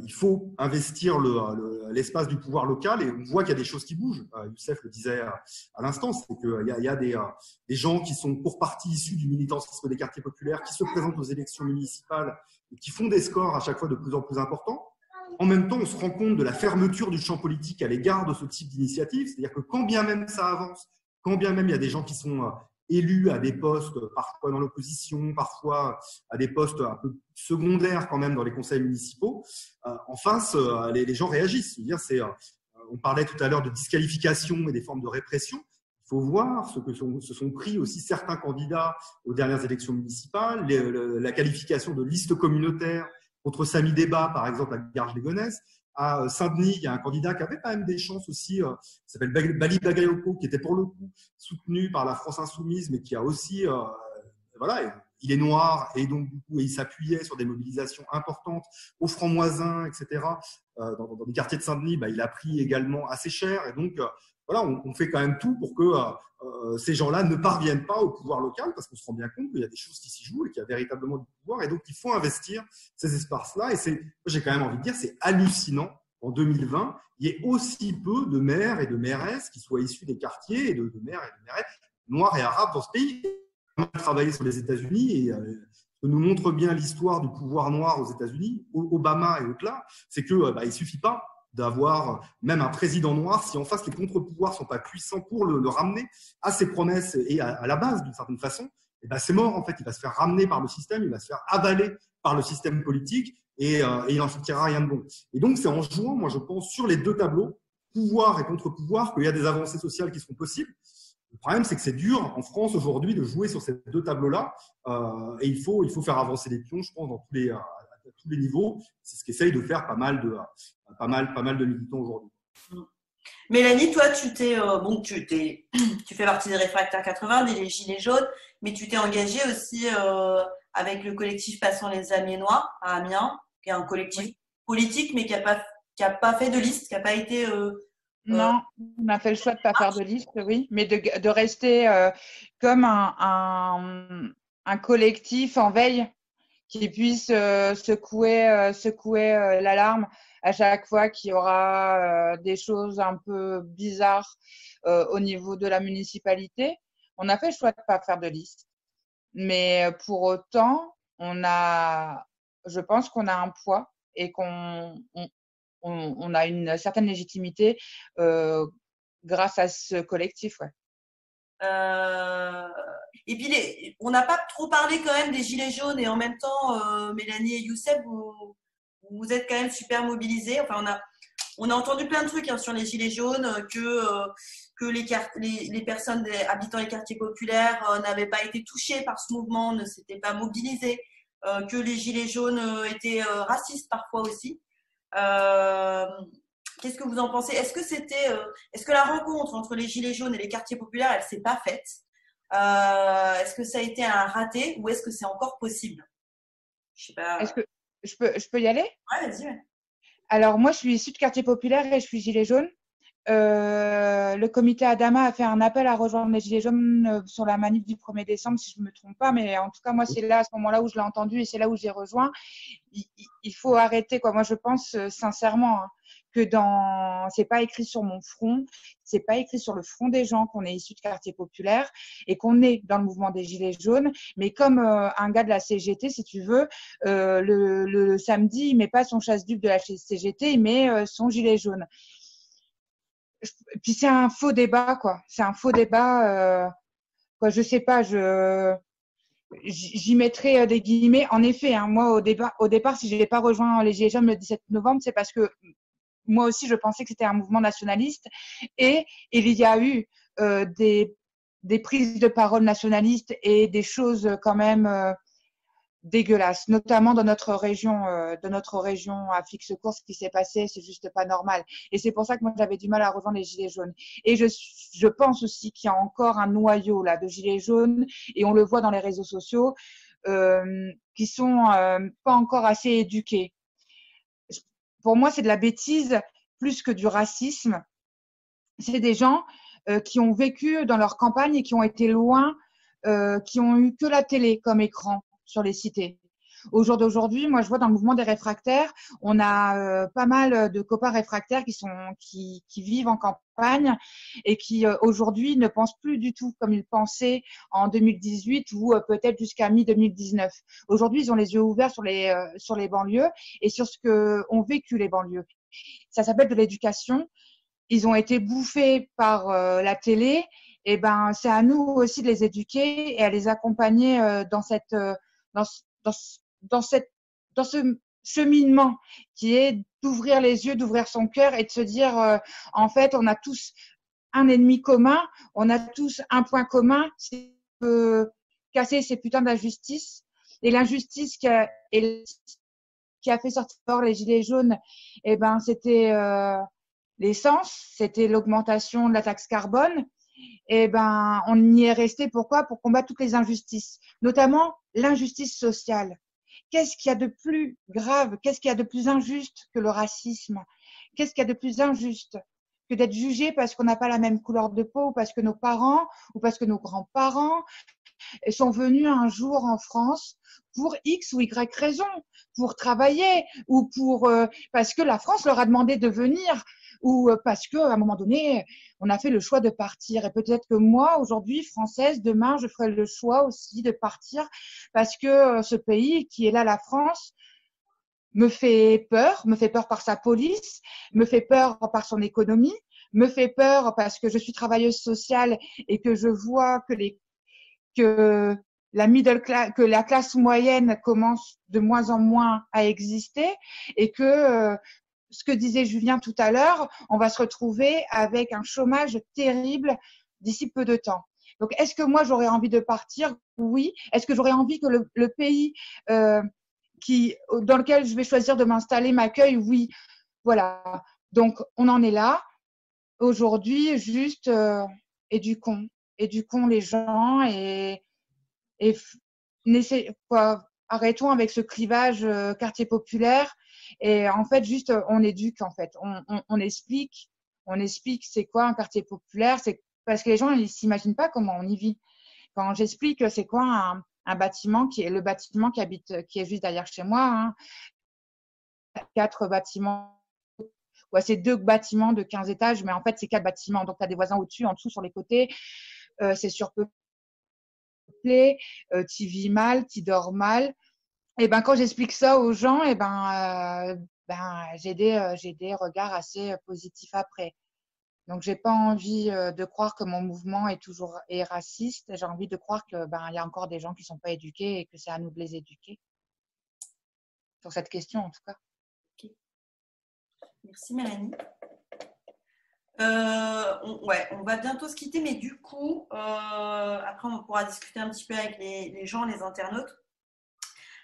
il faut investir l'espace du pouvoir local et on voit qu'il y a des choses qui bougent. Youssef le disait à l'instant, c'est qu'il y a des gens qui sont pour partie issus du militantisme des quartiers populaires, qui se présentent aux élections municipales et qui font des scores à chaque fois de plus en plus importants. En même temps, on se rend compte de la fermeture du champ politique à l'égard de ce type d'initiative. C'est-à-dire que quand bien même ça avance, quand bien même il y a des gens qui sont élus à des postes, parfois dans l'opposition, parfois à des postes un peu secondaires quand même dans les conseils municipaux, en face, les gens réagissent. C'est-à-dire, on parlait tout à l'heure de disqualification et des formes de répression. Il faut voir ce que se sont pris aussi certains candidats aux dernières élections municipales, la qualification de liste communautaire contre Samy Débat, par exemple, à Garges-les-Gonesse. À Saint-Denis, il y a un candidat qui avait quand même des chances aussi, qui s'appelle Bali Bagayoko, qui était pour le coup soutenu par la France Insoumise, mais qui a aussi, voilà, il est noir et donc du coup, il s'appuyait sur des mobilisations importantes au Franc-Moisin, etc. Dans les quartiers de Saint-Denis, il a pris également assez cher et donc voilà, on fait quand même tout pour que ces gens-là ne parviennent pas au pouvoir local parce qu'on se rend bien compte qu'il y a des choses qui s'y jouent et qu'il y a véritablement du pouvoir et donc il faut investir ces espaces-là. Et j'ai quand même envie de dire, c'est hallucinant en 2020, il y ait aussi peu de maires et de mairesses qui soient issus des quartiers et de maires et de mairesses noirs et arabes dans ce pays. On a travaillé sur les États-Unis et ce que nous montre bien l'histoire du pouvoir noir aux États-Unis, Obama et au-delà, c'est que il suffit pas d'avoir même un président noir si en face les contre-pouvoirs sont pas puissants pour le ramener à ses promesses et à la base d'une certaine façon, et c'est mort en fait. Il va se faire ramener par le système, il va se faire avaler par le système politique et il n'en sortira rien de bon. Et donc c'est en jouant, moi je pense, sur les deux tableaux, pouvoir et contre-pouvoir, qu'il y a des avancées sociales qui seront possibles. Le problème, c'est que c'est dur en France aujourd'hui de jouer sur ces deux tableaux-là et il faut faire avancer les pions, je pense, à tous les niveaux. C'est ce qu'essayent de faire pas mal de militants aujourd'hui. Mélanie, toi, tu fais partie des réfractaires 80, des Gilets jaunes, mais tu t'es engagée aussi avec le collectif Passons les Amiénois à Amiens, qui est un collectif politique, mais qui a pas fait de liste, qui n'a pas été… Non, on a fait le choix de ne pas faire de liste, oui, mais de rester comme un collectif en veille qui puisse secouer l'alarme à chaque fois qu'il y aura des choses un peu bizarres au niveau de la municipalité. On a fait le choix de ne pas faire de liste. Mais pour autant, je pense qu'on a un poids et qu'on a une certaine légitimité grâce à ce collectif. Ouais. Et puis, on n'a pas trop parlé quand même des Gilets jaunes et en même temps, Mélanie et Youssef, vous êtes quand même super mobilisés. Enfin, on a entendu plein de trucs sur les Gilets jaunes, que les personnes habitant les quartiers populaires n'avaient pas été touchées par ce mouvement, ne s'étaient pas mobilisées, que les Gilets jaunes étaient racistes parfois aussi. Qu'est-ce que vous en pensez? Est-ce que la rencontre entre les Gilets jaunes et les quartiers populaires, elle s'est pas faite? Est-ce que ça a été un raté ou est-ce que c'est encore possible? Je sais pas. Est-ce que je peux y aller? Ouais, vas-y. Ouais. Alors moi, je suis issue de quartier populaire et je suis gilet jaune. Le comité Adama a fait un appel à rejoindre les Gilets jaunes sur la manif du 1er décembre, si je ne me trompe pas. Mais en tout cas, moi, c'est là, à ce moment-là, où je l'ai entendu et c'est là où j'ai rejoint. Il faut arrêter, quoi. Moi, je pense sincèrement que c'est pas écrit sur mon front, c'est pas écrit sur le front des gens qu'on est issu de quartier populaire et qu'on est dans le mouvement des Gilets jaunes. Mais comme un gars de la CGT, si tu veux, le samedi, il met pas son chasse-dupe de la CGT, il met son gilet jaune. Puis c'est un faux débat, quoi. C'est un faux débat. Quoi, je sais pas. J'y mettrai des guillemets. En effet, moi au départ, si je n'ai pas rejoint les Gilets jaunes le 17 novembre, c'est parce que moi aussi je pensais que c'était un mouvement nationaliste et il y a eu des prises de parole nationalistes et des choses quand même dégueulasse, notamment dans notre région à Flix-Court, ce qui s'est passé, c'est juste pas normal. Et c'est pour ça que moi j'avais du mal à rejoindre les Gilets jaunes. Et je pense aussi qu'il y a encore un noyau là de Gilets jaunes, et on le voit dans les réseaux sociaux, qui sont pas encore assez éduqués. Pour moi, c'est de la bêtise plus que du racisme. C'est des gens qui ont vécu dans leur campagne et qui ont été loin, qui ont eu que la télé comme écran sur les cités, Au jour d'aujourd'hui, moi, je vois dans le mouvement des réfractaires, on a pas mal de copains réfractaires qui vivent en campagne et qui aujourd'hui ne pensent plus du tout comme ils pensaient en 2018 ou peut-être jusqu'à mi-2019. Aujourd'hui, ils ont les yeux ouverts sur les banlieues et sur ce que ont vécu les banlieues. Ça s'appelle de l'éducation. Ils ont été bouffés par la télé. Et ben, c'est à nous aussi de les éduquer et à les accompagner dans ce cheminement qui est d'ouvrir les yeux, d'ouvrir son cœur et de se dire, en fait, on a tous un ennemi commun, on a tous un point commun, c'est casser ces putains d'injustices. Et l'injustice qui a fait sortir les gilets jaunes, eh ben, c'était l'essence, c'était l'augmentation de la taxe carbone. Eh ben, on y est resté. Pourquoi? Pour combattre toutes les injustices, notamment l'injustice sociale. Qu'est-ce qu'il y a de plus grave? Qu'est-ce qu'il y a de plus injuste que le racisme? Qu'est-ce qu'il y a de plus injuste que d'être jugé parce qu'on n'a pas la même couleur de peau, ou parce que nos parents ou parce que nos grands-parents sont venus un jour en France pour X ou Y raison, pour travailler ou parce que la France leur a demandé de venir ou parce qu'à un moment donné, on a fait le choix de partir. Et peut-être que moi, aujourd'hui, française, demain, je ferai le choix aussi de partir parce que ce pays qui est là, la France, me fait peur par sa police, me fait peur par son économie, me fait peur parce que je suis travailleuse sociale et que je vois que la classe moyenne commence de moins en moins à exister et que ce que disait Julien tout à l'heure, on va se retrouver avec un chômage terrible d'ici peu de temps. Donc, est-ce que moi, j'aurais envie de partir? Oui. Est-ce que j'aurais envie que le pays dans lequel je vais choisir de m'installer m'accueille? Oui. Voilà. Donc, on en est là. Aujourd'hui, juste éduquons les gens et arrêtons avec ce clivage quartier populaire. Et en fait, juste, on éduque, en fait. On explique c'est quoi un quartier populaire. C'est parce que les gens, ils s'imaginent pas comment on y vit. Quand j'explique c'est quoi un bâtiment qui est le bâtiment qui est juste derrière chez moi, hein, 4 bâtiments, c'est 2 bâtiments de 15 étages, mais en fait, c'est 4 bâtiments. Donc, tu as des voisins au-dessus, en dessous, sur les côtés. C'est surpeuplé, tu vis mal, tu dors mal. Et ben, quand j'explique ça aux gens, et j'ai des regards assez positifs après. Donc, j'ai pas envie de croire que mon mouvement est raciste. J'ai envie de croire que il y a encore des gens qui sont pas éduqués et que c'est à nous de les éduquer. Sur cette question, en tout cas. Okay. Merci Mélanie. On va bientôt se quitter, mais du coup, après on pourra discuter un petit peu avec les gens, les internautes.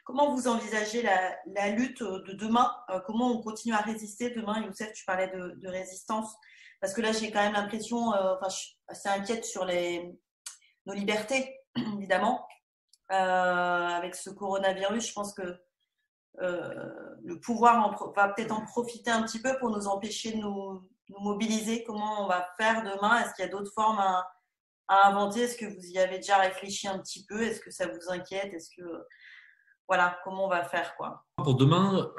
Comment vous envisagez la lutte de demain? Comment on continue à résister demain? Youssef, tu parlais de résistance. Parce que là, j'ai quand même l'impression, je suis assez inquiète sur nos libertés, évidemment. Avec ce coronavirus, je pense que le pouvoir va peut-être en profiter un petit peu pour nous empêcher de nous mobiliser. Comment on va faire demain? Est-ce qu'il y a d'autres formes à inventer? Est-ce que vous y avez déjà réfléchi un petit peu? Est-ce que ça vous inquiète? Voilà, comment on va faire, quoi? Pour demain,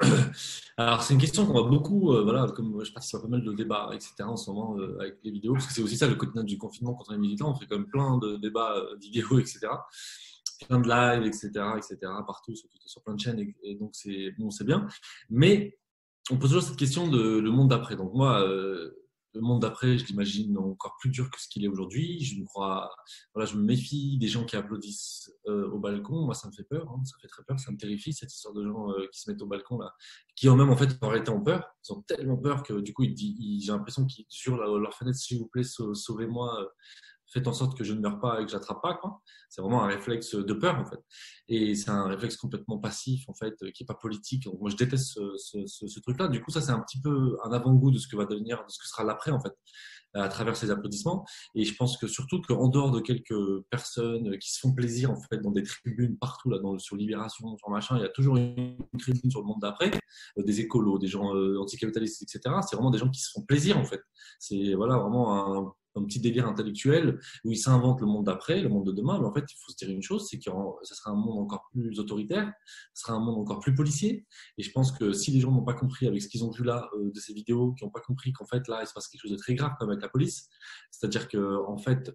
alors c'est une question qu'on va beaucoup, comme je participe à pas mal de débats, etc. en ce moment avec les vidéos, parce que c'est aussi ça le quotidien du confinement quand on est militant, on fait quand même plein de débats vidéo, etc. Plein de lives, etc., partout, sur plein de chaînes, et donc c'est bien. Mais on pose toujours cette question de le monde d'après. Donc moi, le monde d'après, je l'imagine encore plus dur que ce qu'il est aujourd'hui. Je me méfie des gens qui applaudissent au balcon. Moi, ça me fait peur, ça fait très peur, ça me terrifie cette histoire de gens qui se mettent au balcon là, qui ont même en fait en réalité ont peur. Ils ont tellement peur que du coup, j'ai l'impression qu'ils sur leur fenêtre, s'il vous plaît, sauvez-moi. Faites en sorte que je ne meure pas et que j'attrape pas, quoi. C'est vraiment un réflexe de peur, en fait. Et c'est un réflexe complètement passif, en fait, qui est pas politique. Donc, moi, je déteste ce truc-là. Du coup, ça, c'est un petit peu un avant-goût de ce que va devenir, de ce que sera l'après, en fait, à travers ces applaudissements. Et je pense que surtout qu'en dehors de quelques personnes qui se font plaisir, en fait, dans des tribunes partout, là, sur Libération, sur machin, il y a toujours une tribune sur le monde d'après, des écolos, des gens anticapitalistes, etc. C'est vraiment des gens qui se font plaisir, en fait. C'est, voilà, vraiment un petit délire intellectuel où ils s'inventent le monde d'après, le monde de demain. Mais en fait, il faut se dire une chose, c'est que ce sera un monde encore plus autoritaire, ce sera un monde encore plus policier. Et je pense que si les gens n'ont pas compris avec ce qu'ils ont vu là de ces vidéos, qui n'ont pas compris qu'en fait là, il se passe quelque chose de très grave comme avec la police, c'est-à-dire que en fait,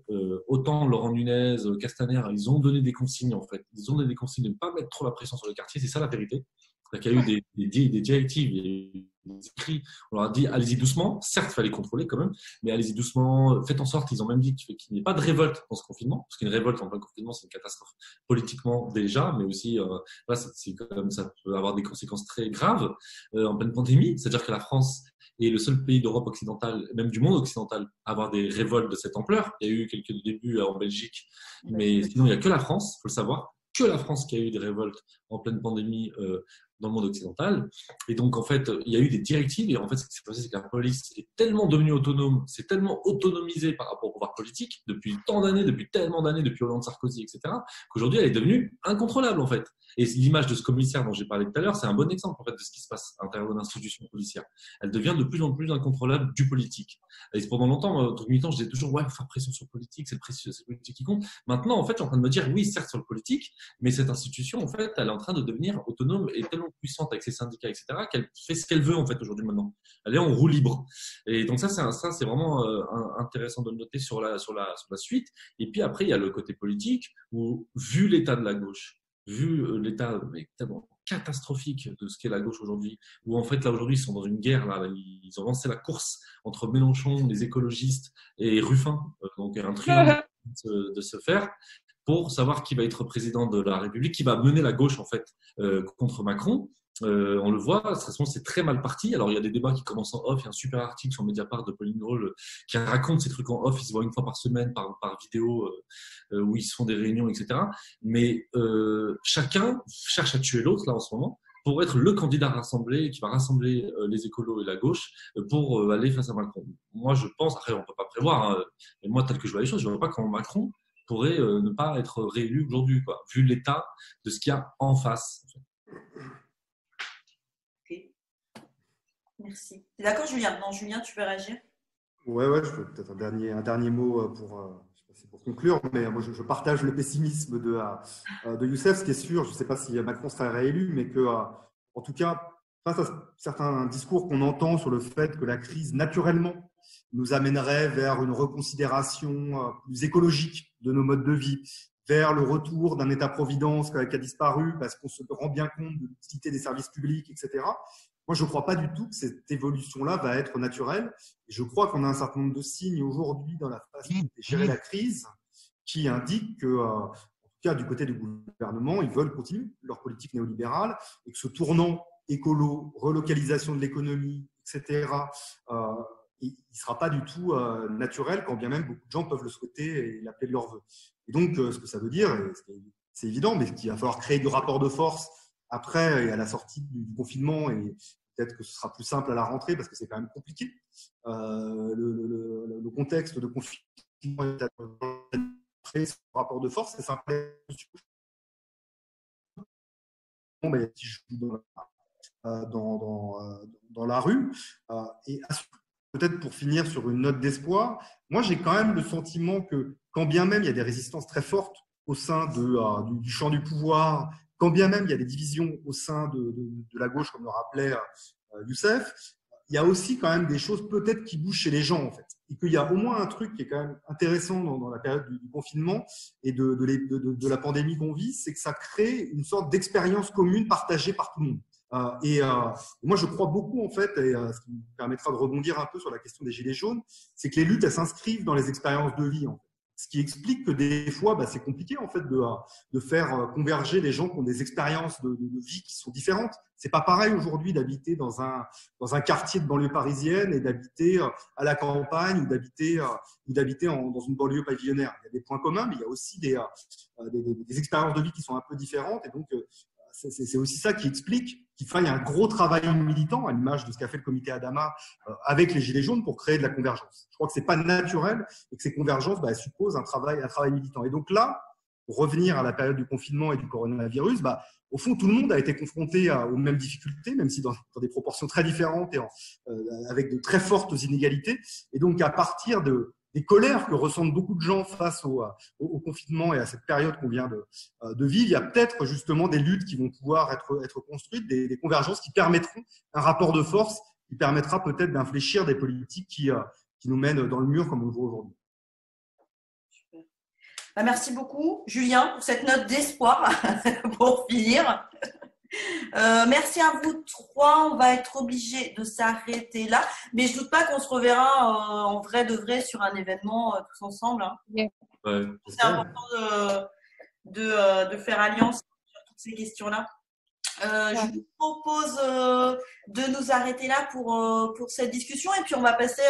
autant Laurent Nunez, Castaner, ils ont donné des consignes en fait, ils ont donné des consignes de ne pas mettre trop la pression sur le quartier, c'est ça la vérité. C'est-à-dire qu'il y a eu des directives, il y a eu des écrits, on leur a dit allez-y doucement, certes il fallait contrôler quand même, mais allez-y doucement, faites en sorte, ils ont même dit qu'il n'y ait pas de révolte dans ce confinement, parce qu'une révolte en plein confinement c'est une catastrophe politiquement déjà, mais aussi là, c'est quand même, ça peut avoir des conséquences très graves en pleine pandémie, c'est-à-dire que la France est le seul pays d'Europe occidentale, même du monde occidental, à avoir des révoltes de cette ampleur. Il y a eu quelques débuts en Belgique, mais sinon il n'y a que la France, il faut le savoir, que la France qui a eu des révoltes en pleine pandémie dans le monde occidental. Et donc, en fait, il y a eu des directives. Et en fait, ce qui s'est passé, c'est que la police est tellement devenue autonome, c'est tellement autonomisée par rapport au pouvoir politique depuis tant d'années, depuis tellement d'années, depuis Hollande, Sarkozy, etc., qu'aujourd'hui, elle est devenue incontrôlable, en fait. Et l'image de ce commissaire dont j'ai parlé tout à l'heure, c'est un bon exemple, en fait, de ce qui se passe à l'intérieur de l'institution policière. Elle devient de plus en plus incontrôlable du politique. Et pendant longtemps, en tant que militant, je disais toujours, ouais, il faut faire pression sur le politique, c'est le politique qui compte. Maintenant, en fait, je suis en train de me dire, oui, certes, sur le politique, mais cette institution, en fait, elle est en train de devenir autonome et tellement puissante avec ses syndicats, etc., qu'elle fait ce qu'elle veut, en fait, aujourd'hui, maintenant. Elle est en roue libre. Et donc, ça, c'est vraiment intéressant de le noter sur la suite. Et puis après, il y a le côté politique où, vu l'état de la gauche, vu l'état tellement catastrophique de ce qu'est la gauche aujourd'hui, où en fait là aujourd'hui ils sont dans une guerre, là, ils ont lancé la course entre Mélenchon, les écologistes et Ruffin, donc un triangle de se faire pour savoir qui va être président de la République, qui va mener la gauche en fait contre Macron. On le voit, c'est très mal parti. Alors, il y a des débats qui commencent en off. Il y a un super article sur Mediapart de Pauline Hall qui raconte ces trucs en off. Ils se voient une fois par semaine par vidéo où ils se font des réunions, etc. Mais chacun cherche à tuer l'autre, là, en ce moment, pour être le candidat rassemblé qui va rassembler les écolos et la gauche pour aller face à Macron. Moi, je pense, après, on ne peut pas prévoir, hein, mais moi, tel que je vois les choses, je ne vois pas comment Macron pourrait ne pas être réélu aujourd'hui, quoi, vu l'état de ce qu'il y a en face. En fait. Merci. T'es d'accord, Julien? Non, Julien, tu peux réagir? Ouais, je peux peut-être un dernier mot pour conclure, mais moi je partage le pessimisme de Youssef. Ce qui est sûr, je ne sais pas si Macron sera réélu, mais que, en tout cas, face à certains discours qu'on entend sur le fait que la crise, naturellement, nous amènerait vers une reconsidération plus écologique de nos modes de vie, vers le retour d'un État-providence qui a disparu parce qu'on se rend bien compte de l'utilité des services publics, etc. Moi, je ne crois pas du tout que cette évolution-là va être naturelle. Et je crois qu'on a un certain nombre de signes aujourd'hui dans la façon de gérer la crise qui indiquent que, en tout cas du côté du gouvernement, ils veulent continuer leur politique néolibérale et que ce tournant écolo, relocalisation de l'économie, etc., il ne sera pas du tout naturel, quand bien même beaucoup de gens peuvent le souhaiter et l'appeler de leur vœu. Et donc, ce que ça veut dire, c'est évident, mais qu'il va falloir créer du rapport de force après et à la sortie du confinement, et peut-être que ce sera plus simple à la rentrée parce que c'est quand même compliqué. Le contexte de confinement est à créer ce rapport de force, c'est simple. Bon, ben, si je joue dans la rue, et peut-être pour finir sur une note d'espoir, moi j'ai quand même le sentiment que quand bien même il y a des résistances très fortes au sein du champ du pouvoir, quand bien même il y a des divisions au sein de la gauche, comme le rappelait Youssef, il y a aussi quand même des choses peut-être qui bougent chez les gens, en fait. Et qu'il y a au moins un truc qui est quand même intéressant dans la période du confinement et de la pandémie qu'on vit, c'est que ça crée une sorte d'expérience commune partagée par tout le monde. Et moi, je crois beaucoup, en fait, et ce qui me permettra de rebondir un peu sur la question des gilets jaunes, c'est que les luttes, elles s'inscrivent dans les expériences de vie, en fait. Ce qui explique que des fois, c'est compliqué en fait de faire converger les gens qui ont des expériences de vie qui sont différentes. C'est pas pareil aujourd'hui d'habiter dans un quartier de banlieue parisienne et d'habiter à la campagne ou d'habiter dans une banlieue pavillonnaire. Il y a des points communs, mais il y a aussi des expériences de vie qui sont un peu différentes. Et donc, c'est aussi ça qui explique qu'il faille un gros travail militant, à l'image de ce qu'a fait le comité Adama avec les Gilets jaunes pour créer de la convergence. Je crois que c'est pas naturel et que ces convergences supposent un travail militant. Et donc là, pour revenir à la période du confinement et du coronavirus, au fond, tout le monde a été confronté aux mêmes difficultés, même si dans des proportions très différentes et avec de très fortes inégalités. Et donc, à partir de des colères que ressentent beaucoup de gens face au confinement et à cette période qu'on vient de vivre, il y a peut-être justement des luttes qui vont pouvoir être construites, des convergences qui permettront un rapport de force qui permettra peut-être d'infléchir des politiques qui nous mènent dans le mur comme on le voit aujourd'hui. Merci beaucoup, Julien, pour cette note d'espoir pour finir. Merci à vous trois. On va être obligé de s'arrêter là, mais je doute pas qu'on se reverra en vrai de vrai sur un événement tous ensemble. Hein. Yeah. Ouais. C'est important de faire alliance sur toutes ces questions-là. Je vous propose de nous arrêter là pour cette discussion et puis on va passer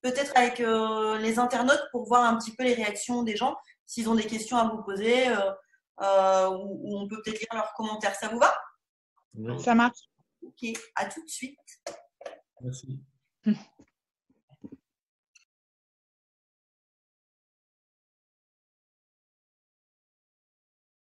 peut-être avec les internautes pour voir un petit peu les réactions des gens, s'ils ont des questions à vous poser ou on peut peut-être lire leurs commentaires. Ça vous va? Ça marche. Ok, à tout de suite. Merci.